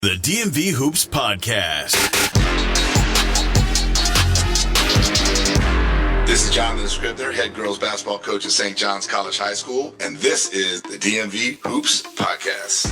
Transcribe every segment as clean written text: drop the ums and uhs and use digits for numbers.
The DMV Hoops Podcast. This is Jonathan Scribner, head girls basketball coach at St. John's College High School, and this is the DMV Hoops Podcast.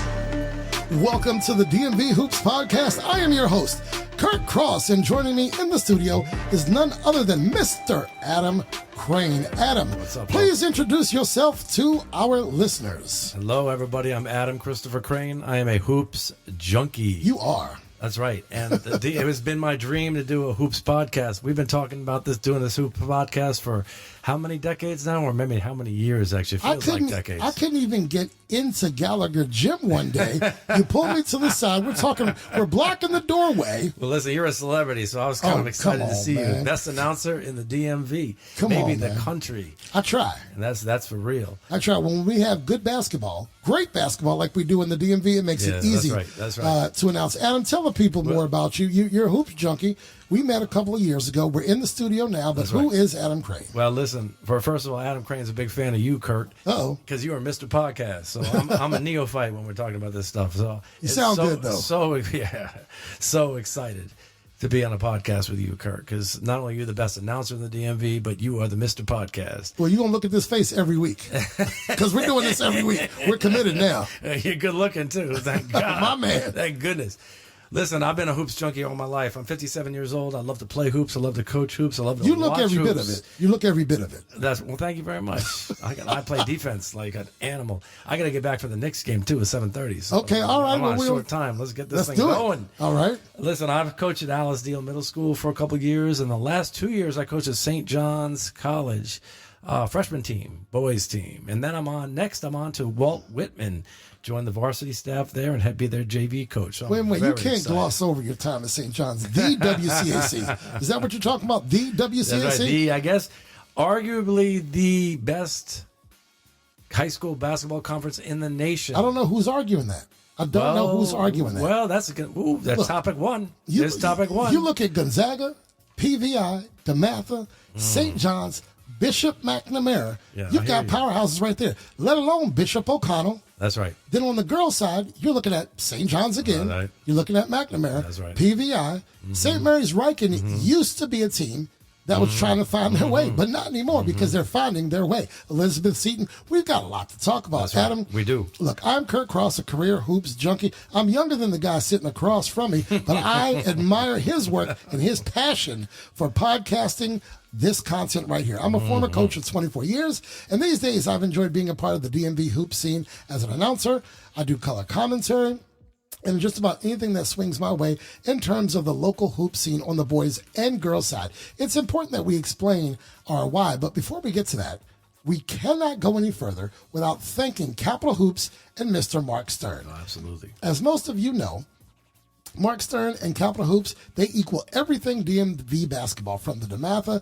Welcome to the DMV Hoops Podcast. I am your host, Kurt Cross, and joining me in the studio is none other than Mr. Adam Crain. Adam, what's up, please introduce yourself to our listeners. Hello, everybody. I'm Adam Christopher Crain. I am a hoops junkie. You are. That's right. And it has been my dream to do a hoops podcast. We've been talking about doing this hoops podcast for how many decades now? Or maybe how many years, actually? It feels like decades. I couldn't even get into Gallagher Gym one day. You pulled me to the side. We're blocking the doorway. Well, listen, you're a celebrity, so I was kind of excited to see you. Best announcer in the DMV. Maybe the country. I try. And that's for real. I try. When we have good basketball, great basketball like we do in the DMV, it makes it easy that's right. To announce. Adam, tell the people more about you. You're a hoops junkie. We met a couple of years ago. We're in the studio now, but who is Adam Crain? Well, listen, first of all, Adam Crain's a big fan of you, Kurt. Oh, because you are Mr. Podcast. So I'm a neophyte when we're talking about this stuff. So you sound good, though. So excited to be on a podcast with you, Kurt, because not only are you the best announcer in the DMV, but you are the Mr. Podcast. Well, you're going to look at this face every week because we're doing this every week. We're committed now. You're good looking, too. Thank God. My man. Thank goodness. Listen, I've been a hoops junkie all my life. I'm 57 years old. I love to play hoops. I love to coach hoops. I love to You look watch every hoops. bit of it. You look every bit of it. Well, thank you very much. I play defense like an animal. I got to get back for the Knicks game, too, at 7:30. So okay, all right. I'm on a short time. Let's get this thing going. All right. Listen, I've coached at Alice Deal Middle School for a couple of years, and the last 2 years I coached at St. John's College freshman team, boys team. And then I'm on to Walt Whitman. Join the varsity staff there and be their JV coach. So wait, you can't gloss over your time at St. John's. The WCAC. Is that what you're talking about? The WCAC? That's right. I guess, arguably the best high school basketball conference in the nation. I don't know who's arguing that. I don't know who's arguing that. Well, that's topic one. There's topic one. You look at Gonzaga, PVI, DeMatha, St. John's, Bishop McNamara. You've got powerhouses right there, let alone Bishop O'Connell. That's right. Then on the girls' side, you're looking at St. John's again. Right. You're looking at McNamara. That's right. PVI. St. Mary's Riken used to be a team that was trying to find their way, but not anymore because they're finding their way. Elizabeth Seton, we've got a lot to talk about. That's right. Adam, we do. Look, I'm Kurt Cross, a career hoops junkie. I'm younger than the guy sitting across from me, but I admire his work and his passion for podcasting this content right here. I'm a former coach for 24 years, and these days I've enjoyed being a part of the DMV hoop scene as an announcer. I do color commentary and just about anything that swings my way in terms of the local hoop scene on the boys and girls side. It's important that we explain our why, but before we get to that, we cannot go any further without thanking Capital Hoops and Mr. Marc Stern. Oh, absolutely. As most of you know, Marc Stern and Capital Hoops, they equal everything DMV basketball, from the DeMatha,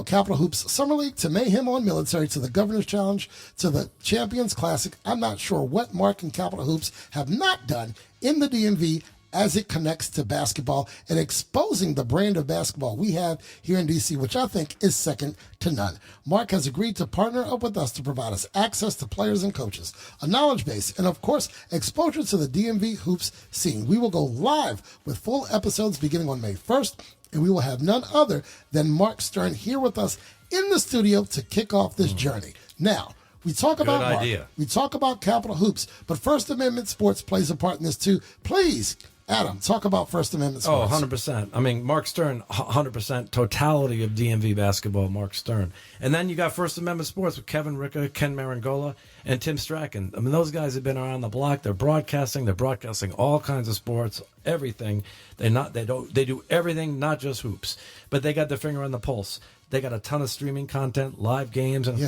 Capital Hoops Summer League, to Mayhem on Military, to the Governor's Challenge, to the Champions Classic. I'm not sure what Marc and Capital Hoops have not done in the DMV as it connects to basketball and exposing the brand of basketball we have here in DC, which I think is second to none. Marc has agreed to partner up with us to provide us access to players and coaches, a knowledge base, and of course, exposure to the DMV hoops scene. We will go live with full episodes beginning on May 1st, and we will have none other than Marc Stern here with us in the studio to kick off this journey. Now, we talk about Marc, we talk about Capital Hoops, but First Amendment Sports plays a part in this too. Please, Adam, talk about First Amendment Sports. Oh, 100%. I mean, Marc Stern, 100%, totality of DMV basketball, Marc Stern. And then you got First Amendment Sports with Kevin Ricca, Ken Marangola, and Tim Strachan. I mean, those guys have been around the block. They're broadcasting all kinds of sports, everything. They do everything, not just hoops. But they got their finger on the pulse. They got a ton of streaming content, live games, and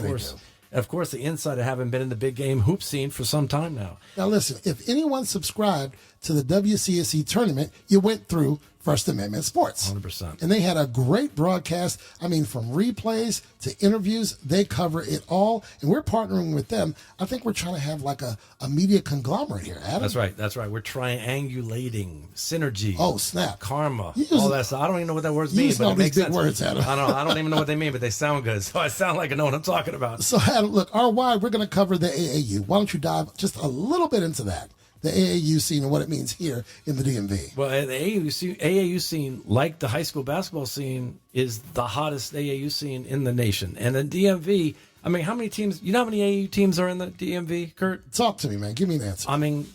of course, the inside of having been in the big game hoop scene for some time now. Now, listen, if anyone subscribed to the WCSE tournament, you went through First Amendment Sports. 100%. And they had a great broadcast. I mean, from replays to interviews, they cover it all. And we're partnering with them. I think we're trying to have like a media conglomerate here, Adam. That's right. We're triangulating synergy. Oh, snap. Karma. All that stuff. I don't even know what that word's mean, but it makes sense. Words, Adam. I don't even know what they mean, but they sound good. So I sound like I know what I'm talking about. So, Adam, look, our why, we're going to cover the AAU. Why don't you dive just a little bit into that? the AAU scene and what it means here in the DMV. Well, the AAU scene, like the high school basketball scene, is the hottest AAU scene in the nation. And the DMV, I mean, how many teams, you know how many AAU teams are in the DMV, Kurt? Talk to me, man. Give me an answer. I mean,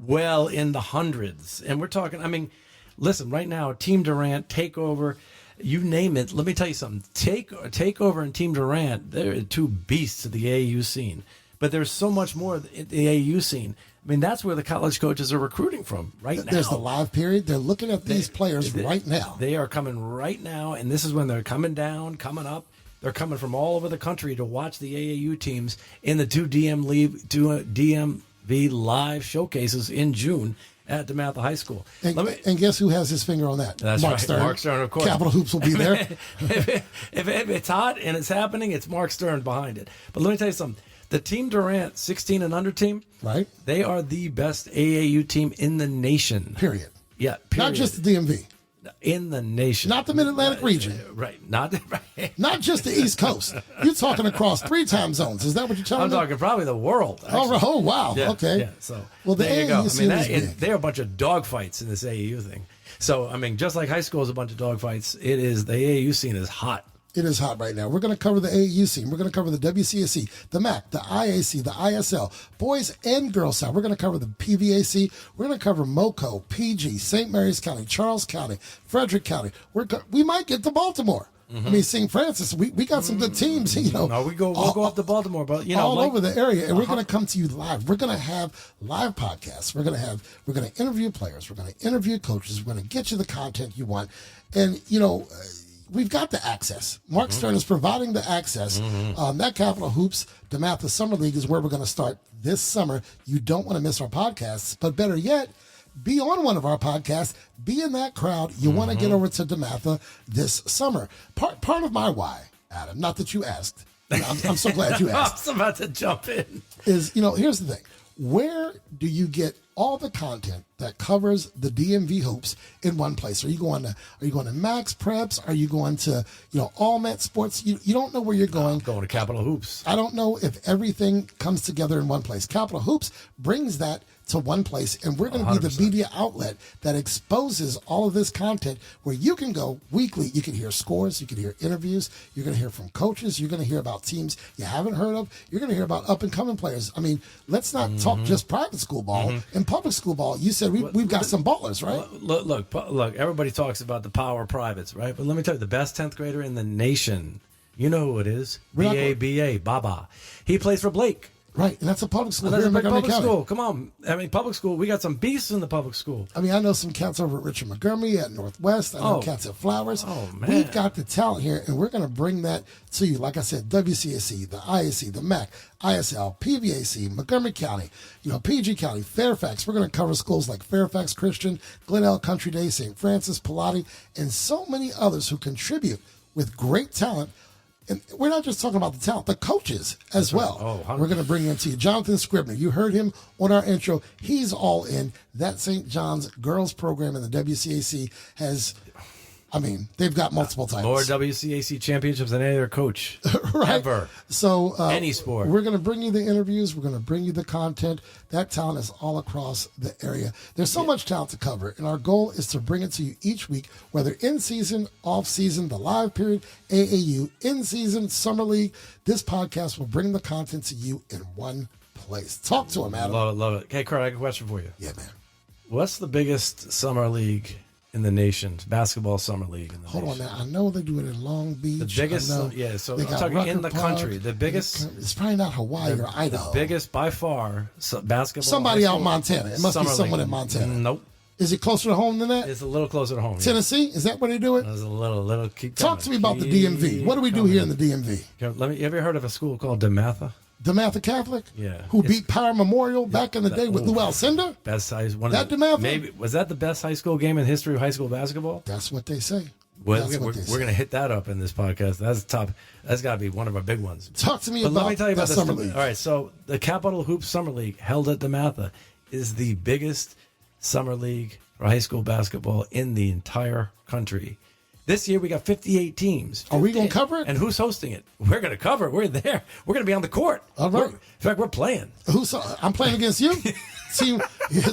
well, in the hundreds. And we're talking, I mean, listen, right now, Team Durant, Takeover, you name it. Let me tell you something. Takeover and Team Durant, they're two beasts of the AAU scene. But there's so much more in the AAU scene. I mean, that's where the college coaches are recruiting from right now. There's the live period. They're looking at these players right now. They are coming right now, and this is when they're coming down, coming up. They're coming from all over the country to watch the AAU teams in the two DMV live showcases in June at DeMatha High School. And guess who has his finger on that? That's Marc right, Stern. Marc Stern, of course. Capital Hoops will be there. if it's hot and it's happening, it's Marc Stern behind it. But let me tell you something. The Team Durant 16 and under team, right? They are the best AAU team in the nation. Period. Yeah, period. Not just the DMV. In the nation. Not the Mid-Atlantic region. Right. Not just the East Coast. You're talking across 3 time zones. Is that what you're telling me? I'm talking probably the world. Oh, wow. Yeah, okay. Yeah, so well, the there you go. AAU scene is big. There are a bunch of dogfights in this AAU thing. So, I mean, just like high school is a bunch of dogfights, it is, the AAU scene is hot. It is hot right now. We're going to cover the AAU scene. We're going to cover the WCSC, the MAC, the IAC, the ISL, boys and girls side. We're going to cover the PVAC. We're going to cover MoCo, PG, St. Mary's County, Charles County, Frederick County. We might get to Baltimore. Mm-hmm. I mean, St. Francis, we got some good teams, you know. No, we'll go up to Baltimore, but you know, all over the area, and we're going to come to you live. We're going to have live podcasts. We're going to interview players. We're going to interview coaches. We're going to get you the content you want, and you know. We've got the access. Marc Stern is providing the access. That Capital Hoops DeMatha Summer League is where we're going to start this summer. You don't want to miss our podcasts, but better yet, be on one of our podcasts. Be in that crowd. You want to get over to DeMatha this summer. Part of my why, Adam, not that you asked. I'm so glad you asked. I was about to jump in. Is, you know, here's the thing. Where do you get all the content that covers the DMV hoops in one place? Are you going to Max Preps? Are you going to, you know, All Met Sports? You don't know where you're going. I'm going to Capital Hoops. I don't know if everything comes together in one place. Capital Hoops brings that to one place, and we're going to be the media outlet that exposes all of this content where you can go weekly. You can hear scores, you can hear interviews, you're going to hear from coaches, you're going to hear about teams you haven't heard of, you're going to hear about up-and-coming players. I mean, let's not talk just private school ball. In public school ball, you said we've got some ballers, right? Look, everybody talks about the power privates, right? But let me tell you, the best 10th grader in the nation, you know who it is, B.A., Baba. He plays for Blake. Right, and that's a public school. That's here a in big Montgomery public County. school. Come on. I mean, public school, we got some beasts in the public school. I mean, I know some cats over at Richard Montgomery, at Northwest. I know cats at Flowers. Oh, man. We've got the talent here, and we're going to bring that to you. Like I said, WCSC, the IAC, the MAC, ISL, PVAC, Montgomery County, you know, PG County, Fairfax. We're going to cover schools like Fairfax Christian, Glenelg Country Day, St. Francis, Pilate, and so many others who contribute with great talent. And we're not just talking about the talent, the coaches as well. Oh, we're going to bring them to you. Jonathan Scribner, you heard him on our intro. He's all in. That St. John's girls program in the WCAC has, I mean, they've got multiple titles. More WCAC championships than any other coach right? ever. So any sport. We're going to bring you the interviews. We're going to bring you the content. That talent is all across the area. There's so much talent to cover, and our goal is to bring it to you each week, whether in season, off season, the live period, AAU, in season, summer league. This podcast will bring the content to you in one place. Talk to him, Adam. Love it. Okay, Kurt, I got a question for you. Yeah, man. What's the biggest summer league in the nation? Basketball summer league in the Hold nation. on now. I know they do it in Long Beach. The biggest, so I'm talking in the country. The biggest. It's probably not Hawaii or Idaho. The biggest by far basketball. Somebody out in Montana. It must be someone in Montana. Nope. Is it closer to home than that? It's a little closer to home. Tennessee? Is that where they do it? It's a little. Talk to me about the DMV. What do we do here in the DMV? Have you heard of a school called DeMatha? DeMatha Catholic? Yeah. Who beat Power Memorial back in the day with Lou Alcindor? Best size one. That DeMatha? Maybe was that the best high school game in the history of high school basketball? That's what they say. Well, we're going to hit that up in this podcast. That's top. That's got to be one of our big ones. Talk to me but about let me tell you about that this summer league. All right, so the Capital Hoops Summer League held at DeMatha is the biggest summer league for high school basketball in the entire country. This year we got 58 teams. Are we going to cover it? And who's hosting it? We're going to cover it. We're there. We're going to be on the court. All right. In fact, we're playing. I'm playing against you? See,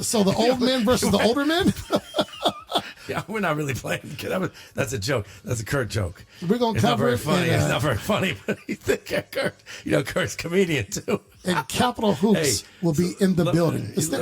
so the old men versus the older men? Yeah, we're not really playing. That's a joke. That's a Kurt joke. We're going to cover it. It's not very funny. It's not very funny, but you think Kurt, Kurt's a comedian too. And Capital Hoops will be in the building. It's the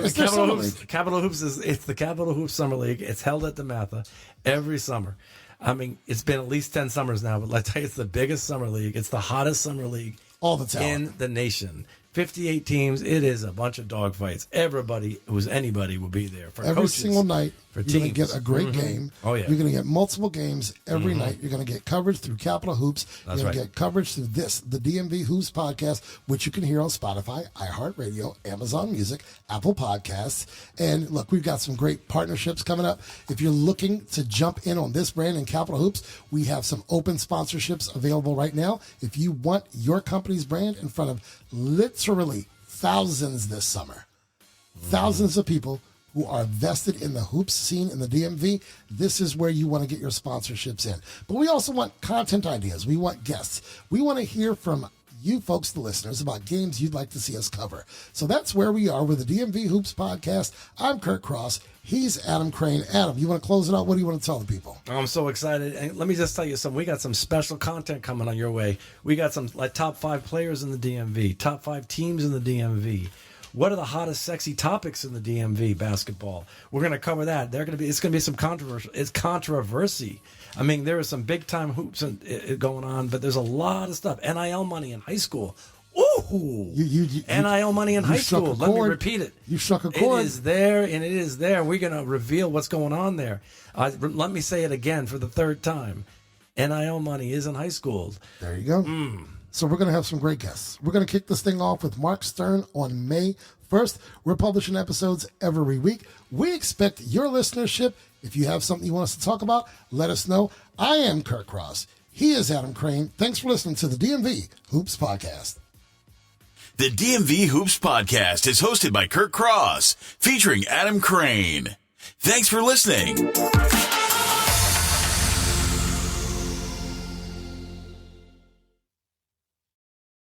Capital Hoops it's the Capital Hoops Summer League. It's held at the Matha every summer. I mean, it's been at least 10 summers now, but let's tell you, it's the biggest summer league. It's the hottest summer league all the time in the nation. 58 teams. It is a bunch of dogfights. Everybody who's anybody will be there for every coaches, single night. For you're going teams. to get a great game. Oh yeah, you're going to get multiple games every night. You're going to get coverage through Capital Hoops. That's you're going right. to get coverage through the DMV Hoops podcast, which you can hear on Spotify, iHeartRadio, Amazon Music, Apple Podcasts. And look, we've got some great partnerships coming up. If you're looking to jump in on this brand in Capital Hoops, we have some open sponsorships available right now. If you want your company's brand in front of literally thousands this summer, thousands of people who are vested in the hoops scene in the DMV, this is where you want to get your sponsorships in. But we also want content ideas. We want guests. We want to hear from you folks, the listeners, about games you'd like to see us cover. So that's where we are with the DMV Hoops podcast. I'm Kurt Cross. He's Adam Crain. Adam, you want to close it out? What do you want to tell the people? I'm so excited. And let me just tell you something. We got some special content coming on your way. We got some like top 5 players in the DMV, top 5 teams in the DMV. What are the hottest, sexy topics in the DMV basketball? We're going to cover that. It's going to be some controversy. It's controversy. I mean, there are some big time hoops going on, but there's a lot of stuff. NIL money in high school. Ooh, NIL money in high school. Let me repeat it. You struck a chord. It is there, and it is there. We're going to reveal what's going on there. Let me say it again for the third time. NIL money is in high school. There you go. So we're going to have some great guests. We're going to kick this thing off with Marc Stern on May 1st. We're publishing episodes every week. We expect your listenership. If you have something you want us to talk about, let us know. I am Kurt Cross. He is Adam Crain. Thanks for listening to the DMV Hoops Podcast. The DMV Hoops Podcast is hosted by Kurt Cross, featuring Adam Crain. Thanks for listening.